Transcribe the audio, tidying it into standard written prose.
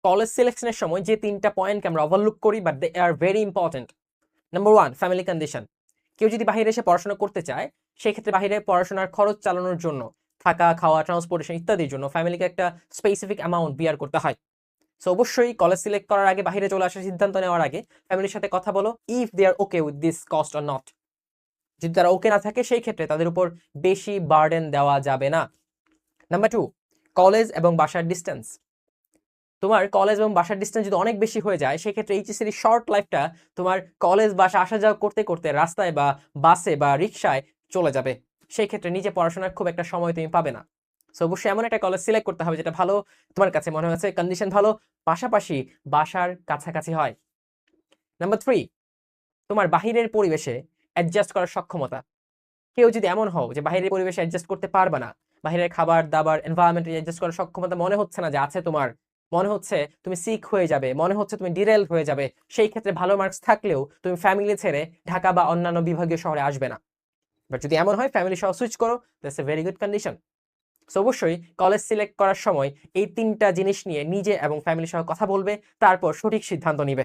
College সিলেকশনের সময় যে 3টা পয়েন্টকে আমরা ওভারলুক করি, but they are very important. Number 1, family condition. কেউ যদি বাইরে এসে পড়াশোনা করতে চায়, সেই ক্ষেত্রে বাইরে পড়াশোনার খরচ চালানোর জন্য, থাকা, খাওয়া, ট্রান্সপোর্টেশন ইত্যাদির জন্য ফ্যামিলিকে একটা স্পেসিফিক অ্যামাউন্ট বিয়ার করতে হয়। সো অবশ্যই কলেজ সিলেক্ট করার আগে, বাইরে চলে আসার সিদ্ধান্ত নেওয়ার আগে ফ্যামিলির সাথে কথা বলো, if they are okay with this cost or not. যদি তারা ওকে না থাকে, সেই ক্ষেত্রে তাদের উপর বেশি বার্ডেন দেওয়া যাবে না। নাম্বার 2, কলেজ এবং বাসার ডিস্টেন্স। তোমার কলেজ এবং বাসার ডিস্টেন্স যদি অনেক বেশি হয়ে যায়, সেক্ষেত্রে এইচএসসির শর্ট লাইফটা তোমার কলেজ বাসা আসা যাওয়া করতে করতে রাস্তায় বা বাসে বা রিক্সায় চলে যাবে। সেই ক্ষেত্রে নিজে পড়াশোনার খুব একটা সময় তুমি পাবে না। সো অবশ্যই এমন একটা কলেজ সিলেক্ট করতে হবে যেটা ভালো, তোমার কাছে মনে হচ্ছে কন্ডিশন ভালো, পাশাপাশি বাসার কাছাকাছি হয়। নাম্বার 3, তোমার বাহিরের পরিবেশে অ্যাডজাস্ট করার সক্ষমতা। কেউ যদি এমন হও যে বাহিরের পরিবেশে অ্যাডজাস্ট করতে পারবে না, বাহিরের খাবার দাবার এনভায়রনমেন্টে অ্যাডজাস্ট করার সক্ষমতা মনে হচ্ছে না যে আছে তোমার, মনে হচ্ছে তুমি সিক হয়ে যাবে, মনে হচ্ছে তুমি ডিরেল হয়ে যাবে, সেই ক্ষেত্রে ভালো মার্কস থাকলেও তুমি ফ্যামিলি ছেড়ে ঢাকা বা অন্যান্য বিভাগীয় শহরে আসবে না। বাট যদি এমন হয় ফ্যামিলি সহ সুইচ করো, that's a very good condition. So অবশ্যই কলেজ সিলেক্ট করার সময় এই 3টা জিনিস নিয়ে নিজে এবং ফ্যামিলি সহ কথা বলবে, তারপর সঠিক সিদ্ধান্ত নিবে।